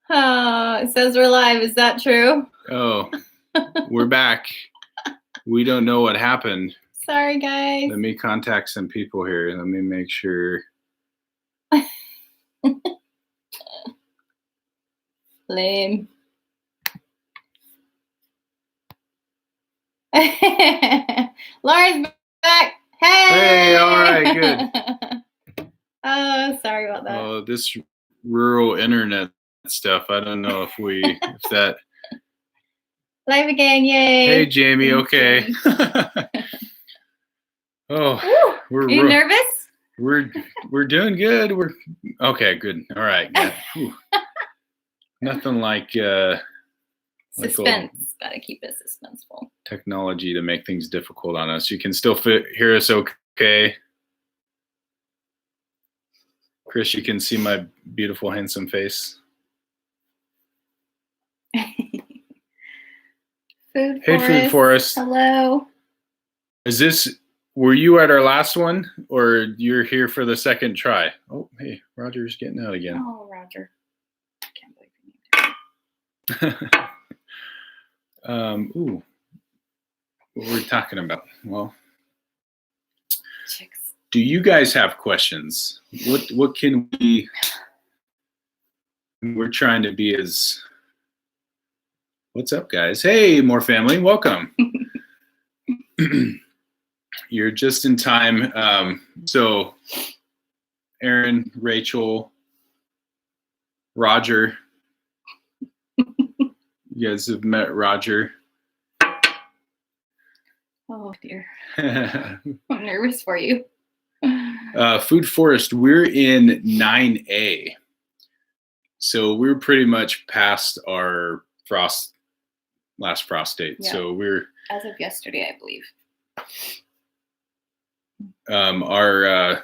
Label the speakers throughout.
Speaker 1: It says we're live. Is that true?
Speaker 2: Oh, we're back. We don't know what happened.
Speaker 1: Sorry, guys.
Speaker 2: Let me contact some people here. Let me make sure.
Speaker 1: Lame. Lauren's back. Hey,
Speaker 2: all right, good.
Speaker 1: Oh, sorry about that.
Speaker 2: Oh, this rural internet stuff. I don't know if that.
Speaker 1: Live again, yay.
Speaker 2: Hey, Jamie. Okay. Oh,
Speaker 1: Are you nervous?
Speaker 2: We're doing good. We're okay. Good. All right. Nothing like
Speaker 1: suspense. Gotta keep it suspenseful.
Speaker 2: Technology to make things difficult on us. You can still hear us okay. Chris, you can see my beautiful, handsome face.
Speaker 1: Food Forest. Hello.
Speaker 2: Were you at our last one, or you're here for the second try? Oh, hey, Roger's getting out again.
Speaker 1: Oh, Roger. I can't believe
Speaker 2: you. What were we talking about? Well,
Speaker 1: chicks.
Speaker 2: Do you guys have questions? What can we? We're trying to be as. What's up, guys? Hey, more family, welcome. You're just in time. So, Aaron, Rachel, Roger. You guys have met Roger.
Speaker 1: Oh dear. I'm nervous for you.
Speaker 2: Food Forest, we're in 9A. So we're pretty much past our last frost date.
Speaker 1: Yeah.
Speaker 2: So we're
Speaker 1: as of yesterday, I believe.
Speaker 2: Our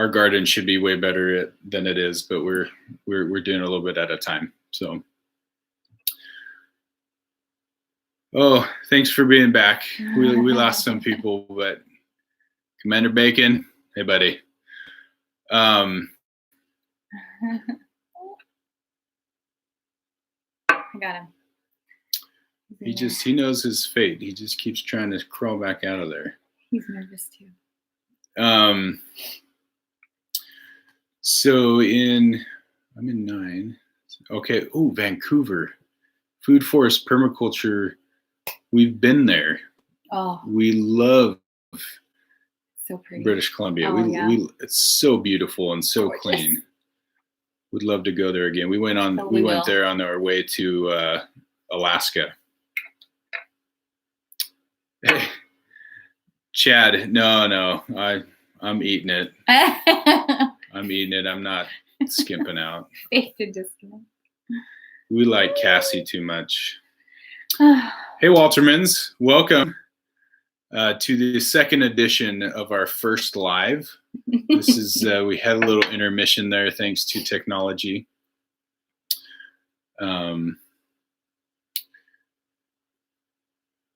Speaker 2: garden should be way better than it is, but we're doing a little bit at a time. So thanks for being back. We lost some people, but Commander Bacon, hey buddy.
Speaker 1: I got him.
Speaker 2: He knows his fate. He just keeps trying to crawl back out of there.
Speaker 1: He's nervous too.
Speaker 2: So I'm in 9. Okay. Oh, Vancouver. Food Forest Permaculture. We've been there.
Speaker 1: Oh.
Speaker 2: We love
Speaker 1: so pretty.
Speaker 2: British Columbia. It's so beautiful and so gorgeous. Clean. Would love to go there again. We went there on our way to Alaska. Hey, Chad, no, I'm eating it. I'm eating it. I'm not skimping out.
Speaker 1: Faith to disconnect.
Speaker 2: We like Cassie too much. Hey, Waltermans, welcome to the second edition of our first live. This is we had a little intermission there thanks to technology.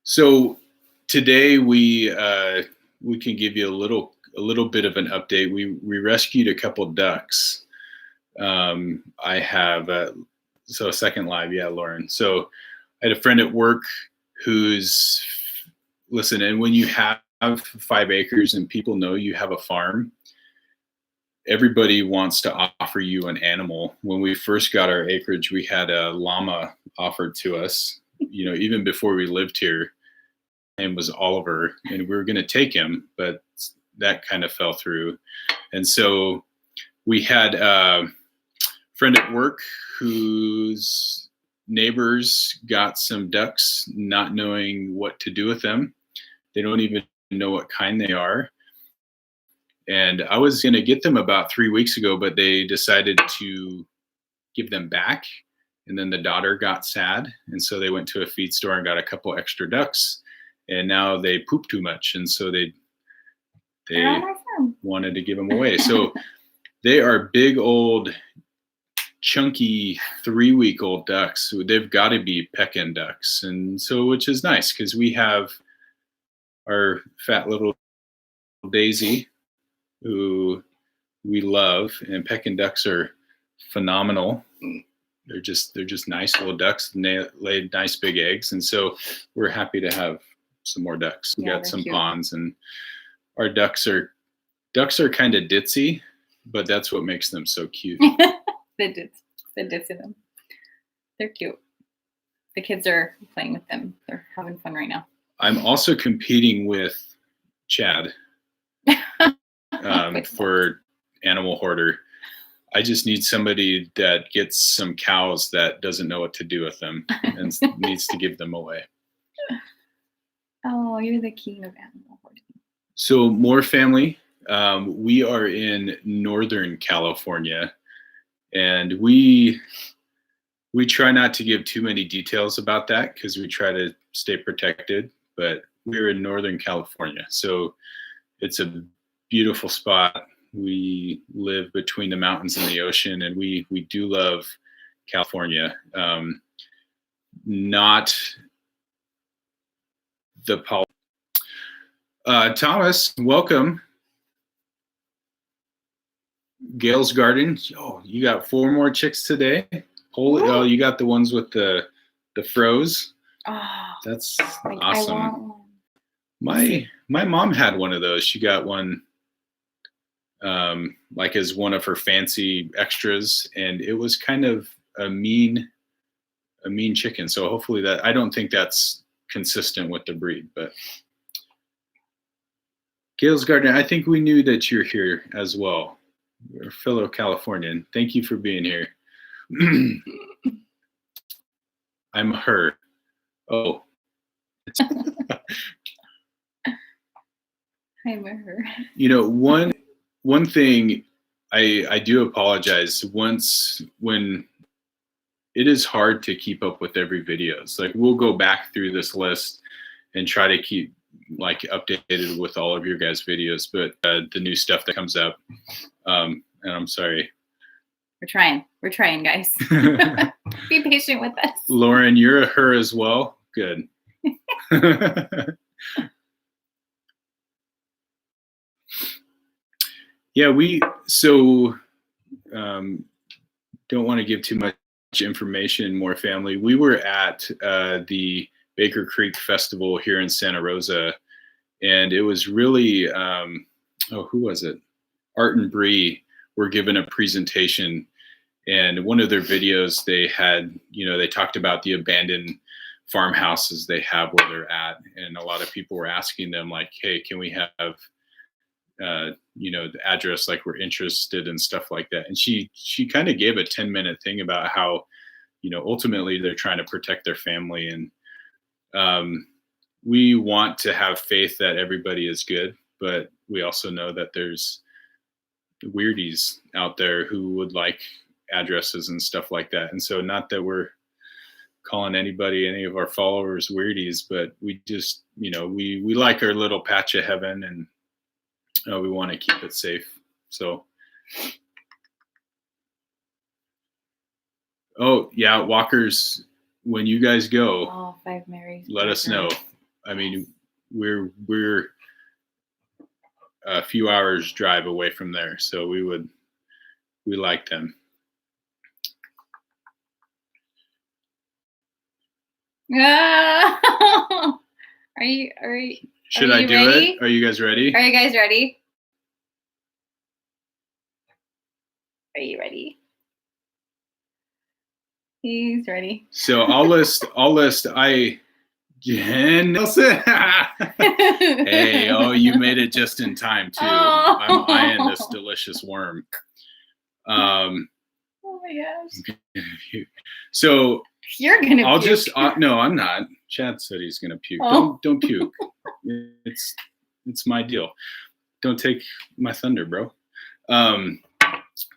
Speaker 2: So today we can give you a little bit of an update. We rescued a couple ducks. I have so a second live, yeah, Lauren. So I had a friend at work who's listen, and when you have 5 acres and people know you have a farm, everybody wants to offer you an animal. When we first got our acreage, we had a llama offered to us, even before we lived here. His name was Oliver, and we were going to take him, but that kind of fell through. And so we had a friend at work whose neighbors got some ducks, not knowing what to do with them. They don't even know what kind they are. And I was going to get them about 3 weeks ago, but they decided to give them back. And then the daughter got sad. And so they went to a feed store and got a couple extra ducks. And now they poop too much. And so they wanted to give them away. So they are big, old, chunky 3-week-old ducks. So they've got to be Pekin ducks. And so, which is nice because we have our fat little Daisy, who we love, and Pekin ducks are phenomenal. they're just nice little ducks, and they lay nice big eggs, and so we're happy to have some more ducks. We
Speaker 1: Yeah,
Speaker 2: got
Speaker 1: they're
Speaker 2: some
Speaker 1: cute.
Speaker 2: ponds, and our ducks are kind of ditzy, but that's what makes them so cute.
Speaker 1: The dits in them. They're cute. The kids are playing with them. They're having fun right now.
Speaker 2: I'm also competing with Chad for Animal Hoarder. I just need somebody that gets some cows that doesn't know what to do with them and needs to give them away.
Speaker 1: Oh, you're the king of animal hoarding.
Speaker 2: So more family. We are in Northern California, and we try not to give too many details about that because we try to stay protected, but we're in Northern California. So it's a beautiful spot. We live between the mountains and the ocean, and we do love California. Not the Thomas, welcome. Gail's Garden. Oh, you got 4 more chicks today. Oh, you got the ones with the froze.
Speaker 1: Oh,
Speaker 2: That's
Speaker 1: like,
Speaker 2: awesome.
Speaker 1: I want one.
Speaker 2: My mom had one of those. She got one like as one of her fancy extras, and it was kind of a mean chicken. So hopefully that, I don't think that's consistent with the breed, but Gail's Garden, I think we knew that you're here as well. You're a fellow Californian. Thank you for being here. I'm her. Oh.
Speaker 1: I'm her.
Speaker 2: You know, one thing I do apologize. When it is hard to keep up with every videos. Like we'll go back through this list and try to keep like updated with all of your guys' videos, but the new stuff that comes up, and I'm sorry.
Speaker 1: We're trying, guys. Be patient with us.
Speaker 2: Lauren, you're a her as well. Good. Yeah, don't want to give too much information, more family. We were at the Baker Creek Festival here in Santa Rosa, and it was really, who was it? Art and Bree were given a presentation, and one of their videos they had, they talked about the abandoned farmhouses they have where they're at, and a lot of people were asking them like, hey, can we have the address, like we're interested in stuff like that. And she kind of gave a 10-minute thing about how, ultimately they're trying to protect their family. And we want to have faith that everybody is good, but we also know that there's weirdies out there who would like addresses and stuff like that. And so not that we're calling any of our followers weirdies, but we just, we like our little patch of heaven, and we want to keep it safe. So, oh yeah, walkers, when you guys go,
Speaker 1: all 5 Marys,
Speaker 2: let us know. I mean, we're a few hours drive away from there, so we like them.
Speaker 1: Are you
Speaker 2: Should I do
Speaker 1: ready?
Speaker 2: it? Are you guys ready?
Speaker 1: Are you guys ready? Are you ready? He's ready.
Speaker 2: So I'll list Jen Nelson. Hey, you made it just in time too.
Speaker 1: Oh.
Speaker 2: I'm eyeing this delicious worm.
Speaker 1: Oh my gosh.
Speaker 2: So
Speaker 1: you're gonna
Speaker 2: I'll
Speaker 1: puke.
Speaker 2: just no, I'm not. Chad said he's gonna puke.
Speaker 1: Oh.
Speaker 2: Don't puke. It's my deal. Don't take my thunder, bro.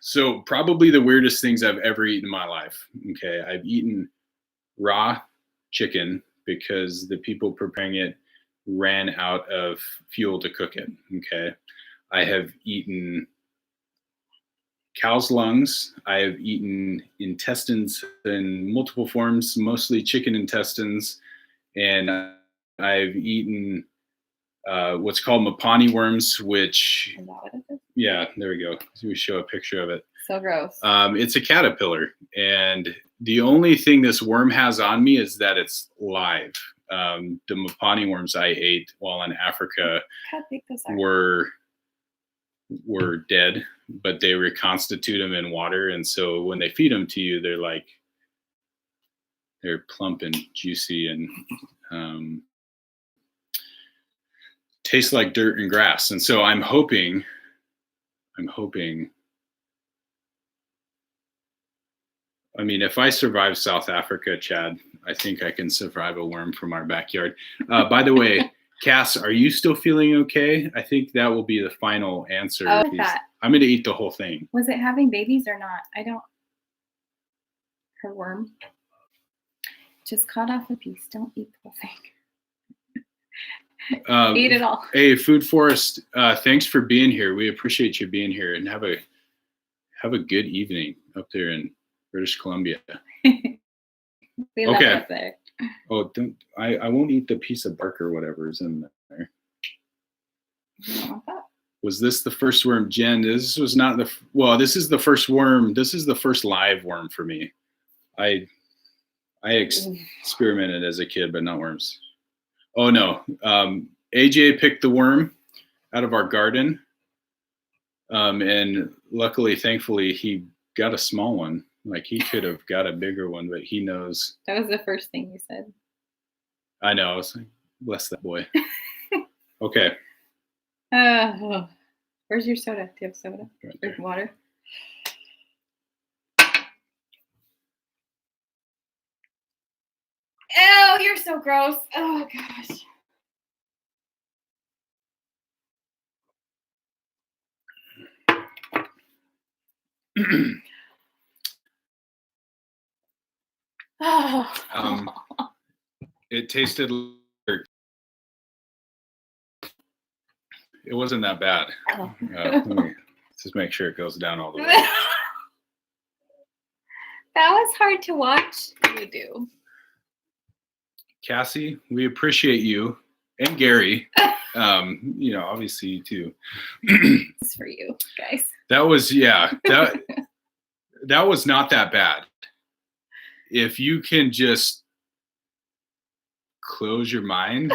Speaker 2: So probably the weirdest things I've ever eaten in my life. Okay, I've eaten raw chicken because the people preparing it ran out of fuel to cook it. Okay, I have eaten cow's lungs. I have eaten intestines in multiple forms, mostly chicken intestines, and I've eaten what's called Mapani worms, which,
Speaker 1: Is that what it is?
Speaker 2: yeah, there we go. We show a picture of it.
Speaker 1: So gross.
Speaker 2: It's a caterpillar, and The only thing this worm has on me is that it's live. The Mopani worms I ate while in Africa
Speaker 1: How big those are.
Speaker 2: were dead, but they reconstitute them in water, and so when they feed them to you, they're plump and juicy and taste like dirt and grass. And so I'm hoping. I mean, if I survive South Africa, Chad, I think I can survive a worm from our backyard. By the way, Cass, are you still feeling okay? I think that will be the final answer.
Speaker 1: Oh, that.
Speaker 2: I'm going to eat the whole thing.
Speaker 1: Was it having babies or not? Her worm just cut off a piece. Don't eat the whole thing. Eat it all.
Speaker 2: Hey, Food Forest, thanks for being here. We appreciate you being here, and have a good evening up there in British Columbia.
Speaker 1: We love
Speaker 2: Okay.
Speaker 1: it up there.
Speaker 2: Oh, I won't eat the piece of bark or whatever is in there.
Speaker 1: You don't want that?
Speaker 2: Was this the first worm, Jen? This was not this is the first worm. This is the first live worm for me. I experimented as a kid, but not worms. Oh no. AJ picked the worm out of our garden. And luckily, thankfully, he got a small one. Like, he could have got a bigger one, but he knows.
Speaker 1: That was the first thing you said.
Speaker 2: I know. I was like, bless that boy. Okay.
Speaker 1: Where's your soda? Do you have soda?
Speaker 2: Right
Speaker 1: Or
Speaker 2: there.
Speaker 1: water? Ew, you're so gross. Oh, gosh. Oh.
Speaker 2: It tasted like it wasn't that bad.
Speaker 1: Oh.
Speaker 2: Let me just make sure it goes down all the way.
Speaker 1: That was hard to watch you do.
Speaker 2: Cassie, we appreciate you, and Gary. Obviously you too.
Speaker 1: It's for you guys.
Speaker 2: That was that was not that bad. If you can just close your mind.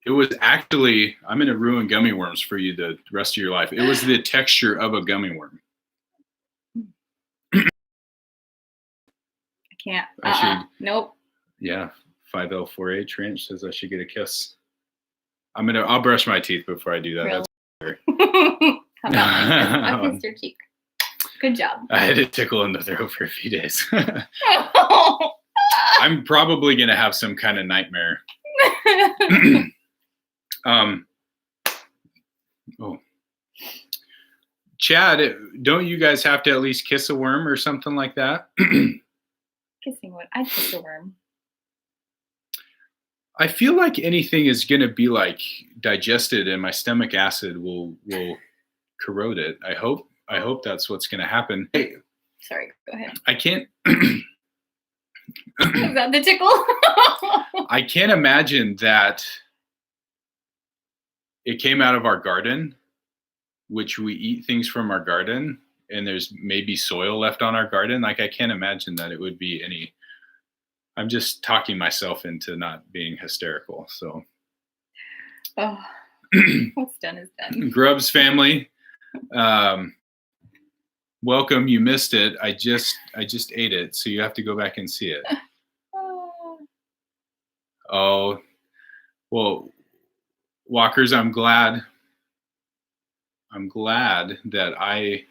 Speaker 2: It was actually, I'm going to ruin gummy worms for you the rest of your life. It was the texture of a gummy worm.
Speaker 1: I can't.
Speaker 2: I should-
Speaker 1: Nope.
Speaker 2: Yeah, 5L4H Ranch says I should get a kiss. I'll brush my teeth before I do that.
Speaker 1: Really?
Speaker 2: That's
Speaker 1: How about I kissed your cheek. Good job.
Speaker 2: I had a tickle in the throat for a few days. I'm probably going to have some kind of nightmare. Chad, don't you guys have to at least kiss a worm or something like that?
Speaker 1: Kissing what? I'd kiss a worm.
Speaker 2: I feel like anything is going to be like digested and my stomach acid will corrode it. I hope that's what's going to happen. Hey,
Speaker 1: Sorry, go ahead.
Speaker 2: I can't
Speaker 1: Is that the tickle?
Speaker 2: I can't imagine that it came out of our garden, which we eat things from our garden, and there's maybe soil left on our garden. Like, I can't imagine that it would be any. I'm just talking myself into not being hysterical. So,
Speaker 1: Oh, what's done is done.
Speaker 2: Grubbs family, welcome. You missed it. I just ate it, so you have to go back and see it. Oh, well, Walkers, I'm glad that I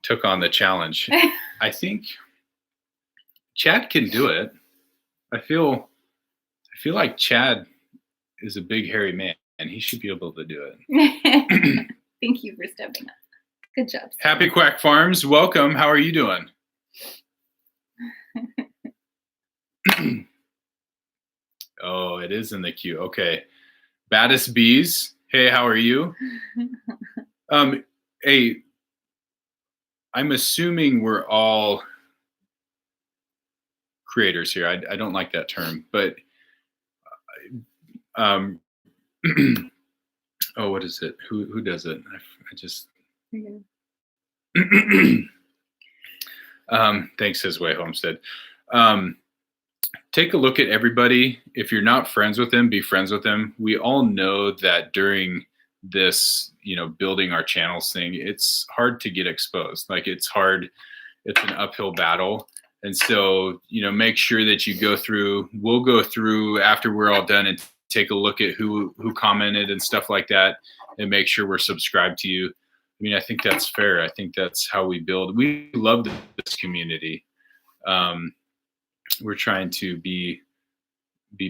Speaker 2: took on the challenge. I think Chad can do it. I feel like Chad is a big hairy man and he should be able to do it.
Speaker 1: Thank you for stepping up. Good job.
Speaker 2: Happy Quack Farms, welcome. How are you doing? Oh, it is in the queue. Okay. Baddest Bees. Hey, how are you? Hey, I'm assuming we're all creators here. I don't like that term, but oh, what is it? Who does it? I just Thanks, His Way Homestead. Take a look at everybody. If you're not friends with them, be friends with them. We all know that during this, building our channels thing, it's hard to get exposed. Like it's hard. It's an uphill battle. And so, make sure that we'll go through after we're all done and take a look at who commented and stuff like that and make sure we're subscribed to you. I mean, I think that's fair. I think that's how we build. We love this community. We're trying to be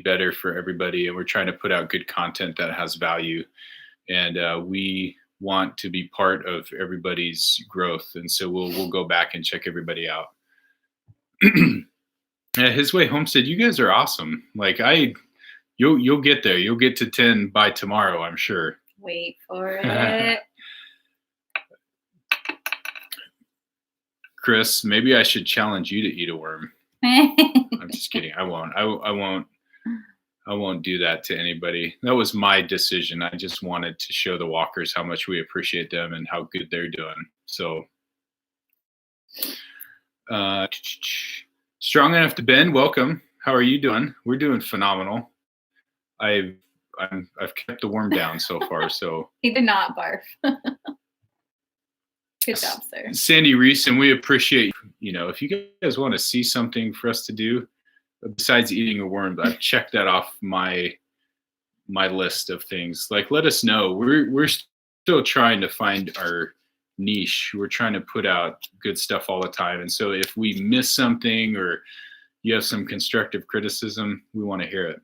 Speaker 2: better for everybody, and we're trying to put out good content that has value. And we want to be part of everybody's growth. And so we'll go back and check everybody out. Yeah, His Way Homestead, you guys are awesome. Like you'll get there. You'll get to 10 by tomorrow, I'm sure.
Speaker 1: Wait for it.
Speaker 2: Chris, maybe I should challenge you to eat a worm. I'm just kidding. I won't. I won't do that to anybody. That was my decision. I just wanted to show the walkers how much we appreciate them and how good they're doing. So, Strong Enough to Bend, welcome. How are you doing? We're doing phenomenal. I've kept the worm down so far. So
Speaker 1: He did not barf. Good job, sir.
Speaker 2: Sandy Reese, and we appreciate, if you guys want to see something for us to do besides eating a worm, I've checked that off my list of things. Like, let us know. We're still trying to find our niche. We're trying to put out good stuff all the time. And so if we miss something or you have some constructive criticism, we want to hear it.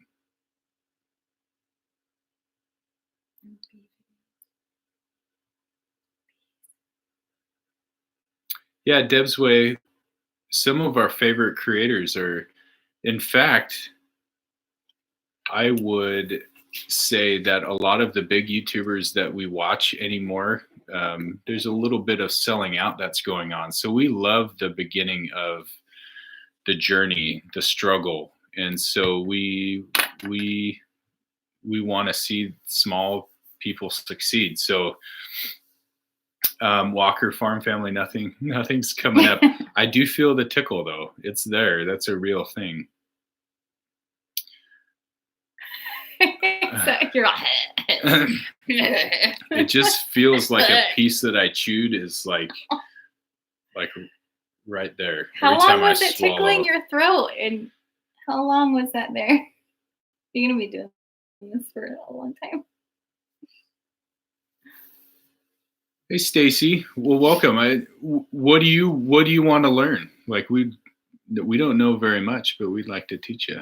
Speaker 2: Yeah, Deb's Way, some of our favorite creators are, in fact, I would say that a lot of the big YouTubers that we watch anymore, there's a little bit of selling out that's going on. So we love the beginning of the journey, the struggle. And so we want to see small people succeed. So Walker Farm Family, nothing's coming up. I do feel the tickle though. It's there. That's a real thing.
Speaker 1: So you're like,
Speaker 2: it just feels like a piece that I chewed is like right there.
Speaker 1: How long was it tickling your throat, and how long was that there? You're gonna be doing this for a long time.
Speaker 2: Hey Stacy, well, welcome. What do you want to learn? Like we don't know very much, but we'd like to teach you.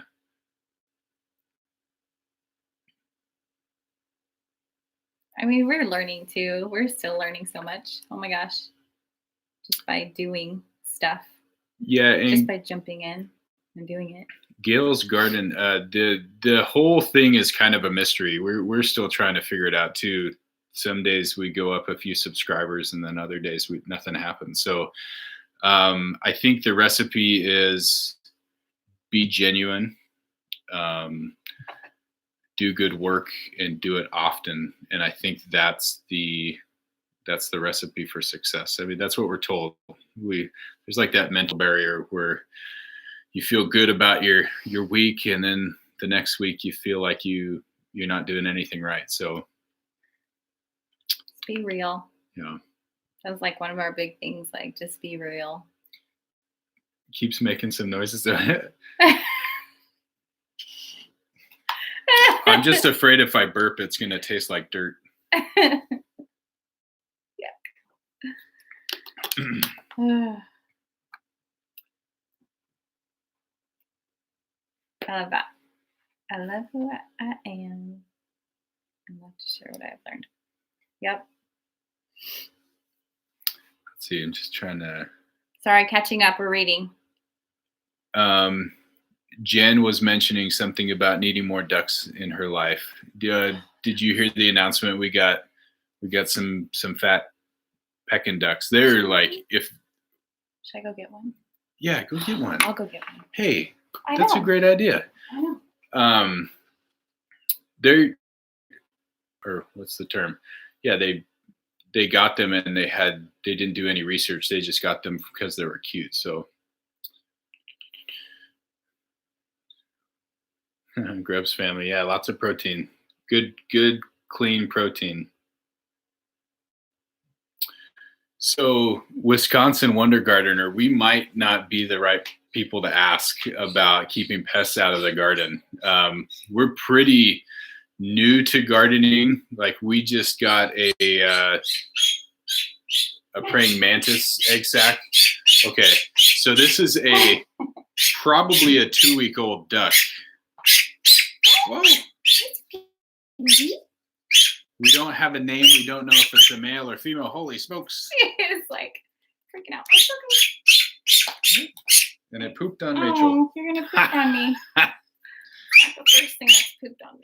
Speaker 1: I mean, we're learning too. We're still learning so much. Oh my gosh. Just by doing stuff.
Speaker 2: Yeah. And
Speaker 1: just by jumping in and doing it.
Speaker 2: Gail's Garden, the whole thing is kind of a mystery. We're still trying to figure it out too. Some days we go up a few subscribers and then other days nothing happens. So I think the recipe is be genuine, do good work, and do it often. And I think that's the recipe for success. I mean, that's what we're told. There's like that mental barrier where you feel good about your week, and then the next week you feel like you're not doing anything right. So
Speaker 1: just be real.
Speaker 2: Yeah.
Speaker 1: That was like one of our big things, like just be real.
Speaker 2: Keeps making some noises. I'm just afraid if I burp, it's going to taste like dirt.
Speaker 1: Yeah. I love that. I love who I am. I'm not sure what I've learned. Yep.
Speaker 2: Let's see. I'm just trying to.
Speaker 1: Sorry, catching up. We're reading.
Speaker 2: Jen was mentioning something about needing more ducks in her life. Did you hear the announcement? We got some fat Pekin ducks. They're like, if.
Speaker 1: Should I go get one?
Speaker 2: Yeah, go get one.
Speaker 1: I'll go get one.
Speaker 2: Hey, that's a great idea.
Speaker 1: I know.
Speaker 2: They're, or what's the term? Yeah, they they got them and they didn't do any research. They just got them because they were cute. So Grubbs family, yeah, lots of protein. Good, clean protein. So Wisconsin Wonder Gardener, we might not be the right people to ask about keeping pests out of the garden. We're pretty new to gardening. Like we just got a praying mantis egg sac. Okay, so this is probably a 2-week-old duck. Whoa. We don't have a name. We don't know if it's a male or female. Holy smokes.
Speaker 1: It's like freaking out.
Speaker 2: And it pooped on Rachel.
Speaker 1: Oh, you're going to poop on me. That's the first thing that's pooped on me.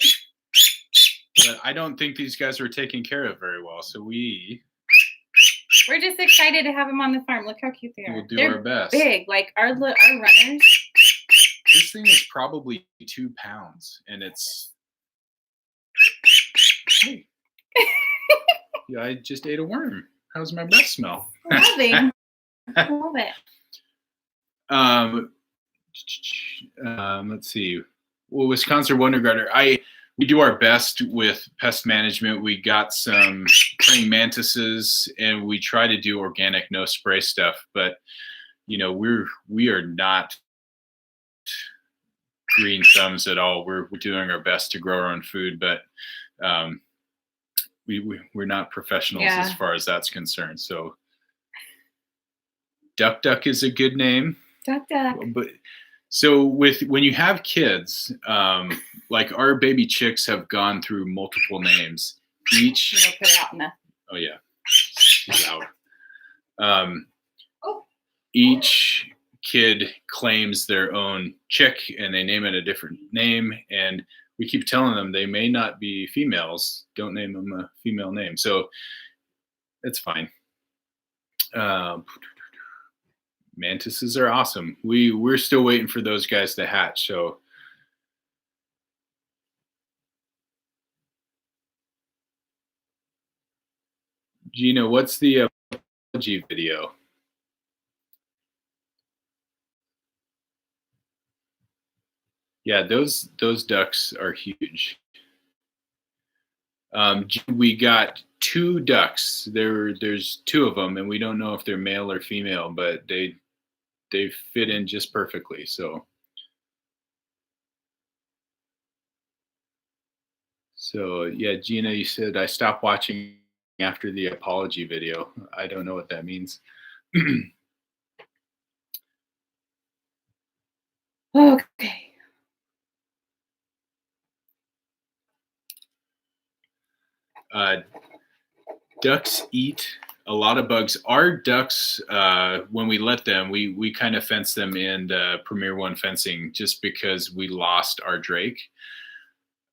Speaker 2: But I don't think these guys were taken care of very well. So we're
Speaker 1: just excited to have them on the farm. Look how cute they are.
Speaker 2: We'll do
Speaker 1: They're
Speaker 2: our best.
Speaker 1: Big, like our runners.
Speaker 2: This thing is probably 2 pounds, and it's. Hey. Yeah, I just ate a worm. How's my breath smell?
Speaker 1: Loving. I love it.
Speaker 2: Let's see. Well, Wisconsin Wonder Gardener, we do our best with pest management. We got some praying mantises, and we try to do organic, no spray stuff. But we are not green thumbs at all. We're doing our best to grow our own food, but we're not professionals as far as that's concerned. So Duck is a good name.
Speaker 1: Duck.
Speaker 2: But so when you have kids, like our baby chicks have gone through multiple names. Each.
Speaker 1: Put it out in the.
Speaker 2: Oh yeah, she's loud. Each kid claims their own chick, and they name it a different name. And we keep telling them they may not be females. Don't name them a female name. So that's fine. Mantises are awesome. We're still waiting for those guys to hatch. So Gina, what's the apology video? Yeah, those ducks are huge. We got 2 ducks. There's 2 of them, and we don't know if they're male or female, but they fit in just perfectly. So yeah, Gina, you said I stopped watching after the apology video. I don't know what that means.
Speaker 1: Okay.
Speaker 2: Ducks eat a lot of bugs. Our ducks, when we let them, we kind of fence them in the Premier One fencing just because we lost our drake.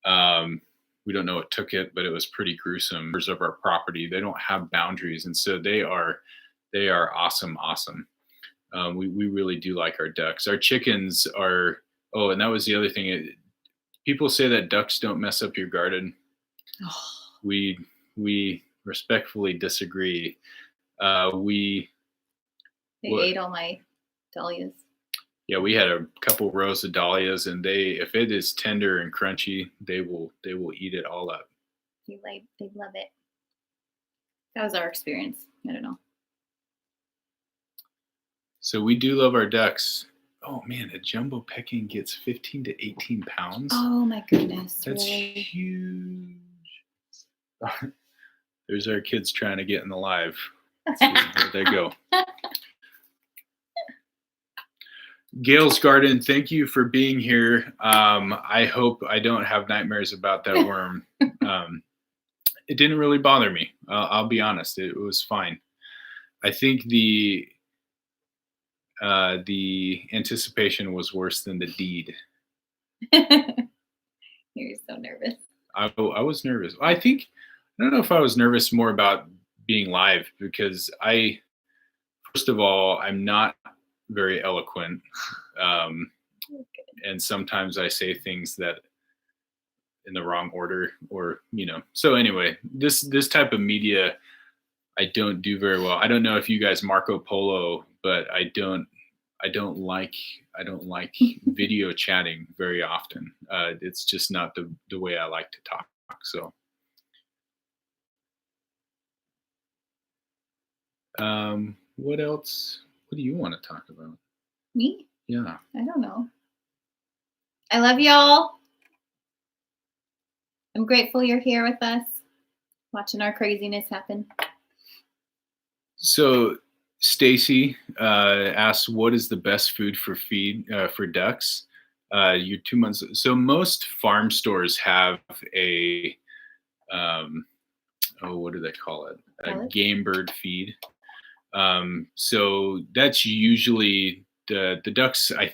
Speaker 2: We don't know what took it, but it was pretty gruesome. Of our property, they don't have boundaries, and so they are awesome. We really do like our ducks. Our chickens are. Oh, and that was the other thing. People say that ducks don't mess up your garden.
Speaker 1: Oh.
Speaker 2: We respectfully disagree.
Speaker 1: They ate all my dahlias.
Speaker 2: Yeah, we had a couple rows of dahlias, and if it is tender and crunchy, they will eat it all up.
Speaker 1: They love it. That was our experience. I don't know.
Speaker 2: So we do love our ducks. Oh man, a jumbo Peking gets 15 to 18 pounds.
Speaker 1: Oh my goodness.
Speaker 2: That's
Speaker 1: really?
Speaker 2: Huge. There's our kids trying to get in the live. There they go. Gail's Garden, thank you for being here. I hope I don't have nightmares about that worm. It didn't really bother me. I'll be honest. It was fine. I think the anticipation was worse than the deed.
Speaker 1: You're so nervous.
Speaker 2: I was nervous. I don't know if I was nervous more about being live because first of all, I'm not very eloquent. And sometimes I say things that in the wrong order or, so anyway, this type of media, I don't do very well. I don't know if you guys Marco Polo, but I don't like video chatting very often. It's just not the way I like to talk. So, what else? What do you want to talk about?
Speaker 1: Me?
Speaker 2: Yeah.
Speaker 1: I don't know. I love y'all. I'm grateful you're here with us, watching our craziness happen.
Speaker 2: So Stacy asks, "What is the best food for ducks?" You're 2 months. So most farm stores have a what do they call it? A
Speaker 1: Pellet?
Speaker 2: game bird feed. So that's usually the ducks. I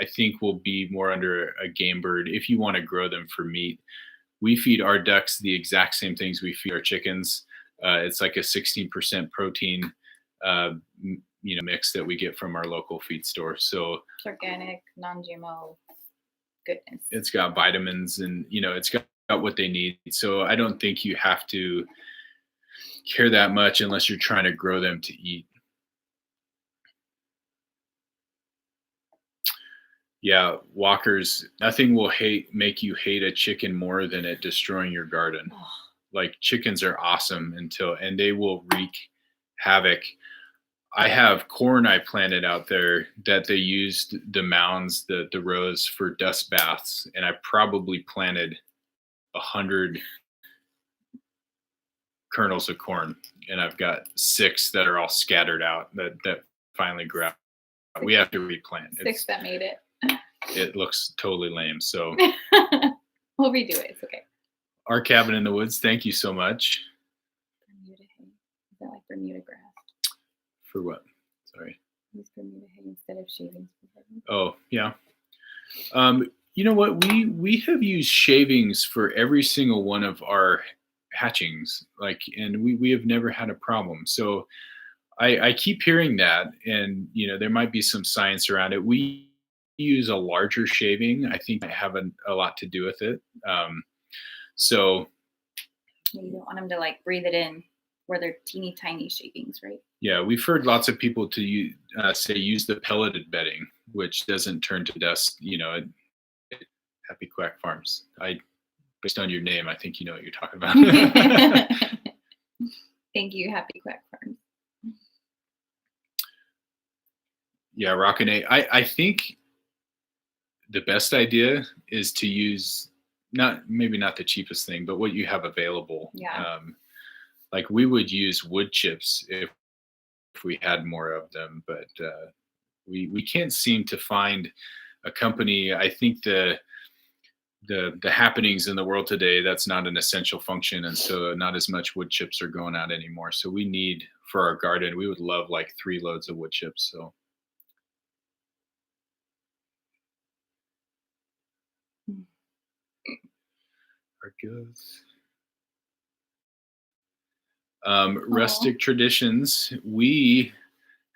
Speaker 2: think will be more under a game bird if you want to grow them for meat. We feed our ducks the exact same things we feed our chickens. It's like a 16% protein, mix that we get from our local feed store. So
Speaker 1: It's organic, non-GMO goodness.
Speaker 2: it's got vitamins and it's got what they need. So I don't think you have to care that much unless you're trying to grow them to eat. Yeah, walkers, nothing will make you hate a chicken more than it destroying your garden.
Speaker 1: Oh,
Speaker 2: Like chickens are awesome and they will wreak havoc. I have corn I planted out there that they used the mounds, the rows for dust baths, and I probably planted 100 kernels of corn, and I've got 6 that are all scattered out that finally grew out. We have to replant.
Speaker 1: 6 that made it.
Speaker 2: It looks totally lame. So
Speaker 1: We'll redo it. It's okay.
Speaker 2: our cabin in the woods, thank you so much.
Speaker 1: Bermuda hay. Is that like Bermuda grass?
Speaker 2: For what? Sorry.
Speaker 1: Use Bermuda hay instead of shavings.
Speaker 2: Oh, yeah. You know what? We have used shavings for every single one of our hatchings, and we have never had a problem. So I keep hearing that, and there might be some science around it. We use a larger shaving. I think might have a lot to do with it. So
Speaker 1: You don't want them to like breathe it in where they're teeny tiny shavings, right?
Speaker 2: yeah, we've heard lots of people say use the pelleted bedding, which doesn't turn to dust. Happy Quack Farms. Based on your name, I think you know what you're talking about.
Speaker 1: Thank you, Happy Quack Farms.
Speaker 2: Yeah, Rockine. I think the best idea is to use maybe not the cheapest thing, but what you have available.
Speaker 1: Yeah.
Speaker 2: Like we would use wood chips if we had more of them, but we can't seem to find a company. I think the happenings in the world today, that's not an essential function, and so not as much wood chips are going out anymore. So we need for our garden, we would love like 3 loads of wood chips. So our goods. Rustic traditions. We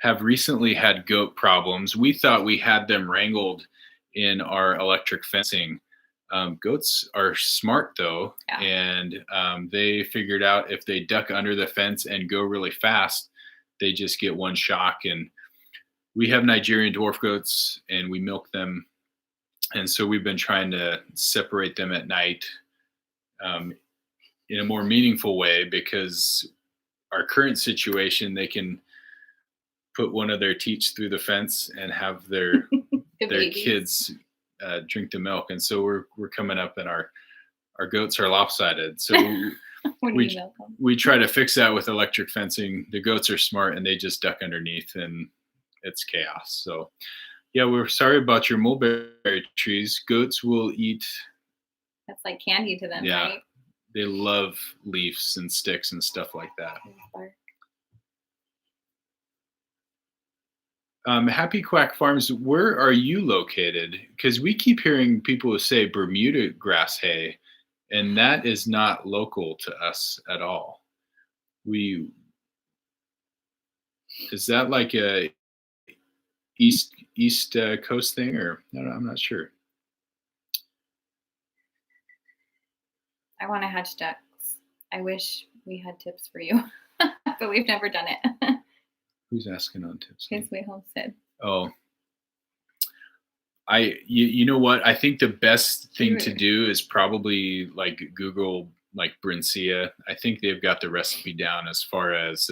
Speaker 2: have recently had goat problems. We thought we had them wrangled in our electric fencing. Goats are smart though,
Speaker 1: Yeah.
Speaker 2: and they figured out if they duck under the fence and go really fast, they just get one shock. And we have Nigerian dwarf goats and we milk them. And so we've been trying to separate them at night in a more meaningful way, because our current situation, they can put one of their teats through the fence and have their kids drink the milk. And so we're coming up and our goats are lopsided. So we try to fix that with electric fencing. The goats are smart and they just duck underneath and it's chaos. So yeah, we're sorry about your mulberry trees. Goats will eat.
Speaker 1: That's like candy to them,
Speaker 2: Yeah.
Speaker 1: right?
Speaker 2: They love leaves and sticks and stuff like that. Happy Quack Farms, where are you located? Because we keep hearing people say Bermuda grass hay, and that is not local to us at all. Is that like a East Coast thing, or I'm not sure.
Speaker 1: I want to hatch ducks. I wish we had tips for you. but we've never done it.
Speaker 2: Who's asking on tips?
Speaker 1: His Way Homestead.
Speaker 2: Oh, you know what? I think the best thing to do is probably like Google like Brincia. I think they've got the recipe down as far as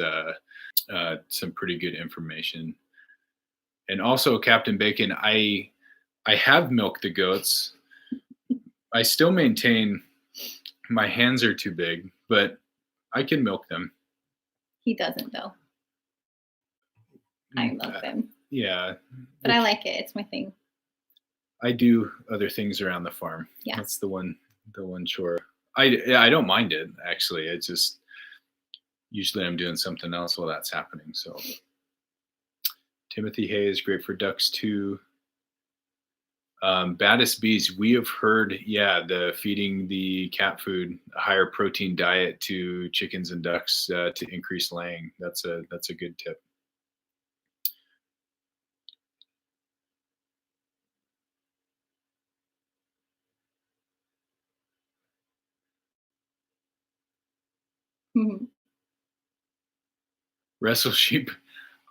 Speaker 2: some pretty good information. And also, Captain Bacon, I have milked the goats. I still maintain my hands are too big, but I can milk them.
Speaker 1: He doesn't though. I love them.
Speaker 2: Yeah.
Speaker 1: But I like it. It's my thing.
Speaker 2: I do other things around the farm.
Speaker 1: Yeah.
Speaker 2: That's the one chore. I don't mind it actually. It's just usually I'm doing something else while that's happening. So Timothy Hay is great for ducks too. Baddest bees, we have heard, the feeding the cat food, a higher protein diet to chickens and ducks to increase laying. That's a good tip.
Speaker 1: Mm-hmm.
Speaker 2: Wrestle sheep.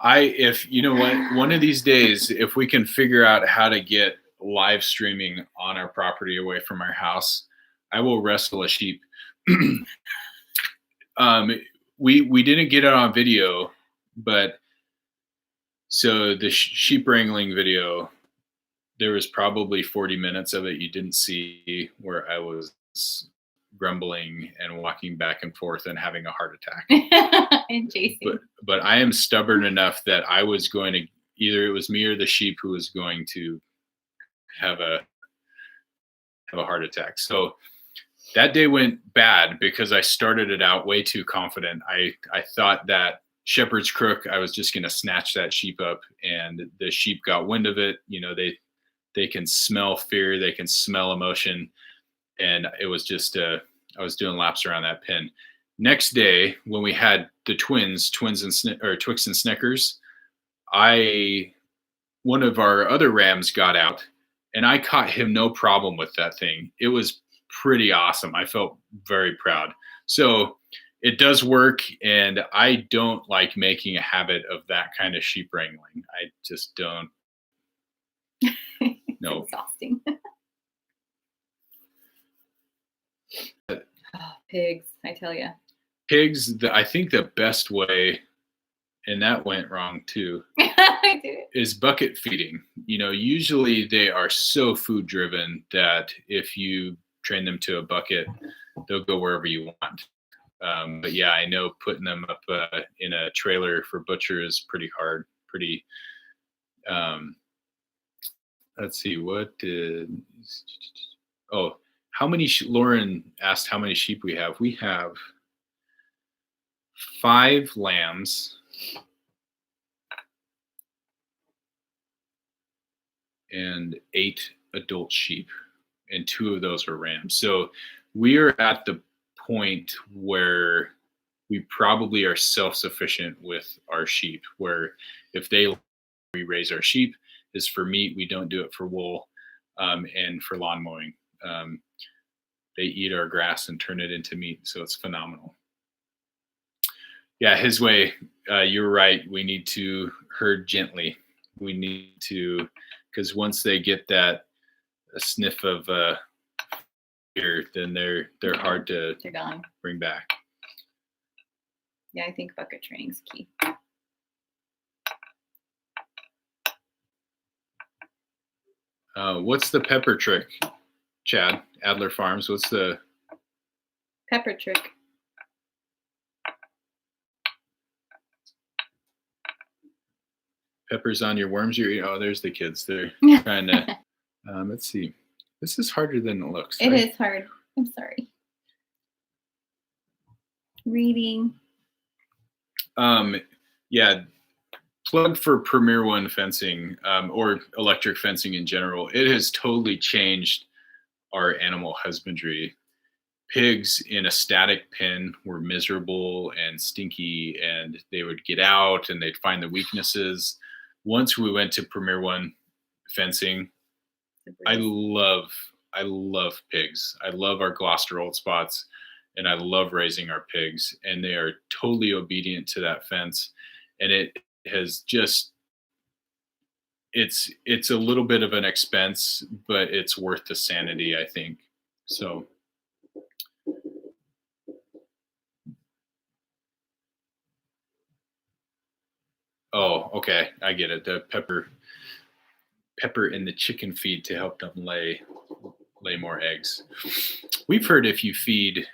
Speaker 2: If you know what, one of these days, if we can figure out how to get live streaming on our property away from our house, I will wrestle a sheep. We didn't get it on video, but so the sheep wrangling video, there was probably 40 minutes of it you didn't see where I was grumbling and walking back and forth and having a heart attack.
Speaker 1: And chasing.
Speaker 2: But I am stubborn enough that I was going to, either it was me or the sheep who was going to have a heart attack. So that day went bad because I started it out way too confident. I thought that shepherd's crook, I was just going to snatch that sheep up, and the sheep got wind of it. You know, they can smell fear, they can smell emotion. And it was just, I was doing laps around that pen. Next day, when we had the Twix and Snickers, one of our other rams got out, and I caught him no problem with that thing. It was pretty awesome. I felt very proud. So it does work, and I don't like making a habit of that kind of sheep wrangling. I just don't. No.
Speaker 1: It's exhausting. Pigs, I tell you.
Speaker 2: Pigs, I think the best way, and that went wrong too,
Speaker 1: I do.
Speaker 2: is bucket feeding. You know, usually they are so food driven that if you train them to a bucket, they'll go wherever you want. But yeah, I know putting them up in a trailer for butcher is pretty hard. Let's see, how many, Lauren asked how many sheep we have. We have 5 lambs and 8 adult sheep, and 2 of those are rams. So we are at the point where we probably are self-sufficient with our sheep, where if we raise our sheep is for meat, we don't do it for wool, and for lawn mowing. They eat our grass and turn it into meat, so it's phenomenal. Yeah, His Way, you're right. We need to herd gently. We need to, because once they get a sniff of fear, then they're hard to
Speaker 1: They're gone.
Speaker 2: bring back.
Speaker 1: Yeah, I think bucket training is key.
Speaker 2: What's the pepper trick, Chad? Adler Farms. What's the
Speaker 1: pepper trick?
Speaker 2: Peppers on your worms you're eating? Oh, there's the kids. They're trying to. Let's see. This is harder than it looks.
Speaker 1: It is hard. I'm sorry. Reading.
Speaker 2: Yeah. Plug for Premier One fencing, or electric fencing in general. It has totally changed our animal husbandry. Pigs in a static pen were miserable and stinky, and they would get out and they'd find the weaknesses. Once we went to Premier One fencing, I love pigs. I love our Gloucester Old Spots. and I love raising our pigs, and they are totally obedient to that fence. And it has just it's a little bit of an expense, but it's worth the sanity, I think. So oh, okay, I get it. The pepper in the chicken feed to help them lay more eggs. We've heard if you feed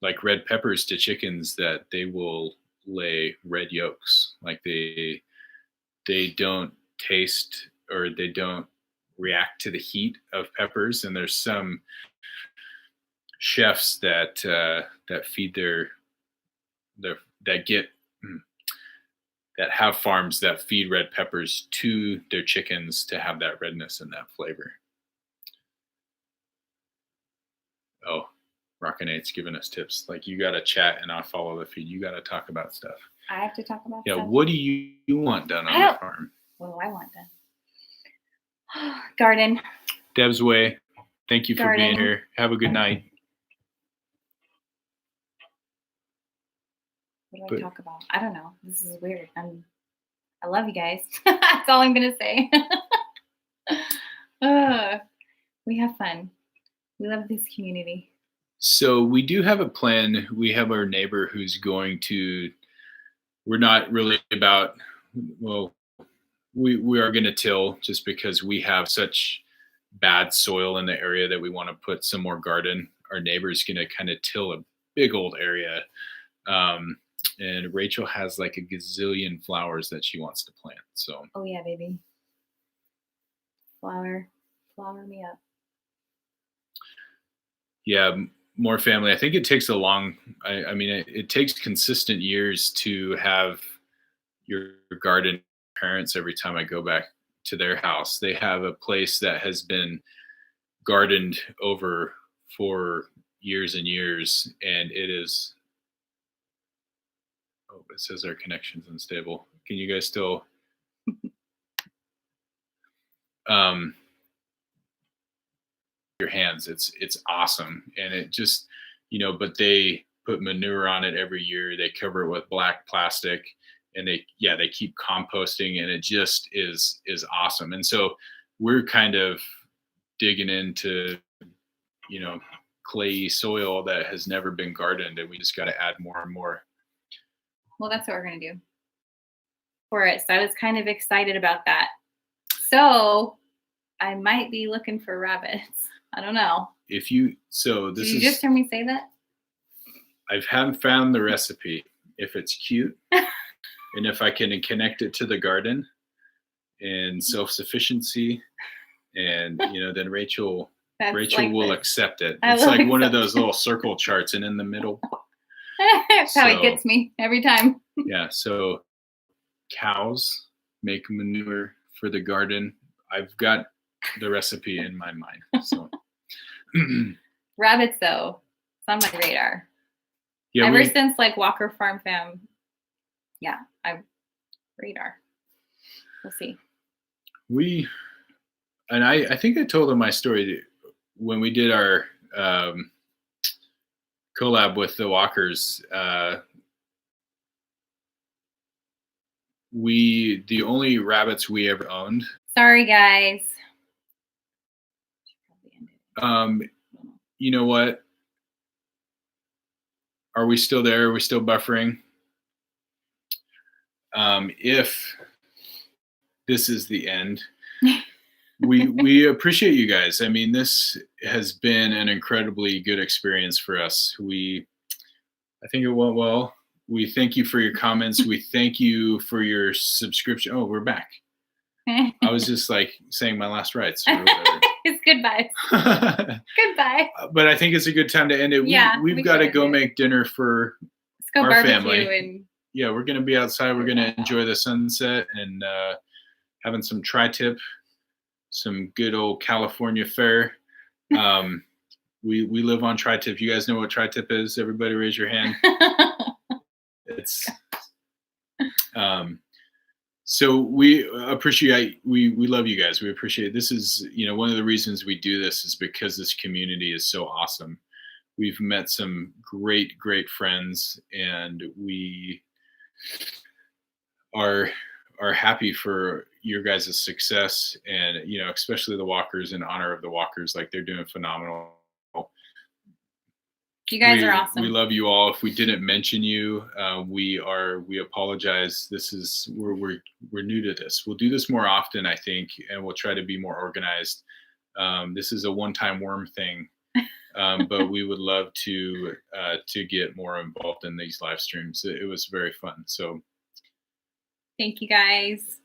Speaker 2: like red peppers to chickens that they will lay red yolks. Like they don't taste or they don't react to the heat of peppers. And there's some chefs that feed their that get that have farms that feed red peppers to their chickens to have that redness and that flavor. Oh, Rockinate's giving us tips. Like, you got to chat and I'll follow the feed. You got to talk about stuff.
Speaker 1: I have to talk about
Speaker 2: Yeah,
Speaker 1: stuff.
Speaker 2: what do you want done on the farm?
Speaker 1: What do I want done? Garden.
Speaker 2: Deb's Way, thank you for
Speaker 1: Garden.
Speaker 2: being here. Have a good night.
Speaker 1: What do I talk about? I don't know. This is weird. I love you guys. That's all I'm gonna say. We have fun. We love this community.
Speaker 2: So we do have a plan. We have our neighbor who's going to. We're not really about. Well, we are going to till just because we have such bad soil in the area that we want to put some more garden. Our neighbor's going to kind of till a big old area. And Rachel has like a gazillion flowers that she wants to plant. So.
Speaker 1: Oh yeah, baby. Flower me up.
Speaker 2: Yeah, more family. I think it takes a long. I mean, it takes consistent years to have your garden. Parents, every time I go back to their house, they have a place that has been gardened over for years and years, and it is. Oh, it says our connection's unstable. Can you guys still? Your hands. It's awesome, and it just but they put manure on it every year. They cover it with black plastic, and they keep composting, and it just is awesome. And so we're kind of digging into clayey soil that has never been gardened, and we just got to add more and more.
Speaker 1: Well, that's what we're going to do for it. So I was kind of excited about that. So I might be looking for rabbits. I don't know.
Speaker 2: Did you
Speaker 1: just hear me say that?
Speaker 2: I haven't found the recipe. If it's cute and if I can connect it to the garden and self-sufficiency, and then Rachel will accept it. It's like one of those little circle charts, and in the middle.
Speaker 1: That's how it gets me every time.
Speaker 2: Yeah. So cows make manure for the garden. I've got the recipe in my mind. So
Speaker 1: rabbits, though, it's on my radar.
Speaker 2: Yeah,
Speaker 1: Ever since like Walker Farm Fam. Yeah, radar. We'll see.
Speaker 2: I think I told them my story when we did our collab with the Walkers. The only rabbits we ever owned.
Speaker 1: Sorry, guys.
Speaker 2: You know what? Are we still there? Are we still buffering? If this is the end, we appreciate you guys. I mean, this has been an incredibly good experience for us. I think it went well. We thank you for your comments. We thank you for your subscription. Oh, we're back. I was just like saying my last rites.
Speaker 1: It's goodbye. Goodbye.
Speaker 2: But I think it's a good time to end it.
Speaker 1: Yeah,
Speaker 2: we've got to go make dinner for our family. Yeah, we're going to be outside. We're going to enjoy the sunset and having some tri-tip, some good old California fare. We live on tri-tip. You guys know what tri-tip is? Everybody raise your hand. It's so we appreciate, we love you guys. We appreciate, this is, one of the reasons we do this is because this community is so awesome. we've met some great friends, and we are happy for your guys' success, and especially the walkers, in honor of the walkers. Like, they're doing phenomenal.
Speaker 1: You guys are
Speaker 2: We
Speaker 1: awesome.
Speaker 2: love you all. If we didn't mention you, we apologize. We're new to this. We'll do this more often, I think, and we'll try to be more organized. This is a one-time worm thing, but we would love to get more involved in these live streams. It was very fun. So
Speaker 1: thank you guys.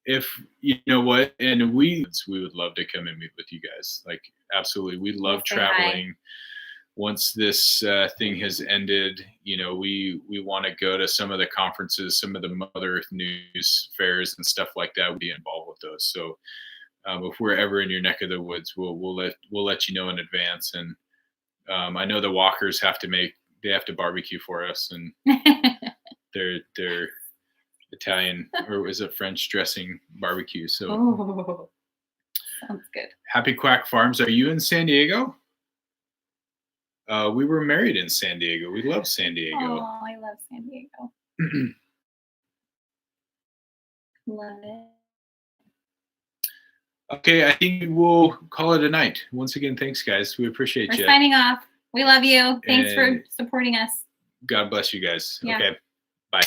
Speaker 2: If you know what, and we would love to come and meet with you guys. Like, absolutely, we love traveling. Hi. Once this thing has ended, we want to go to some of the conferences, some of the Mother Earth News fairs and stuff like that. We'll be involved with those. So if we're ever in your neck of the woods, we'll let you know in advance. And I know the walkers have to barbecue for us, and they're Italian, or is it French dressing barbecue? So
Speaker 1: sounds good.
Speaker 2: Happy Quack Farms. Are you in San Diego? We were married in San Diego. We love San Diego.
Speaker 1: Oh, I love San Diego. Love it.
Speaker 2: Okay, I think we'll call it a night. Once again, thanks, guys. We appreciate you.
Speaker 1: We're signing off. We love you. Thanks for supporting us.
Speaker 2: God bless you guys.
Speaker 1: Yeah.
Speaker 2: Okay, bye.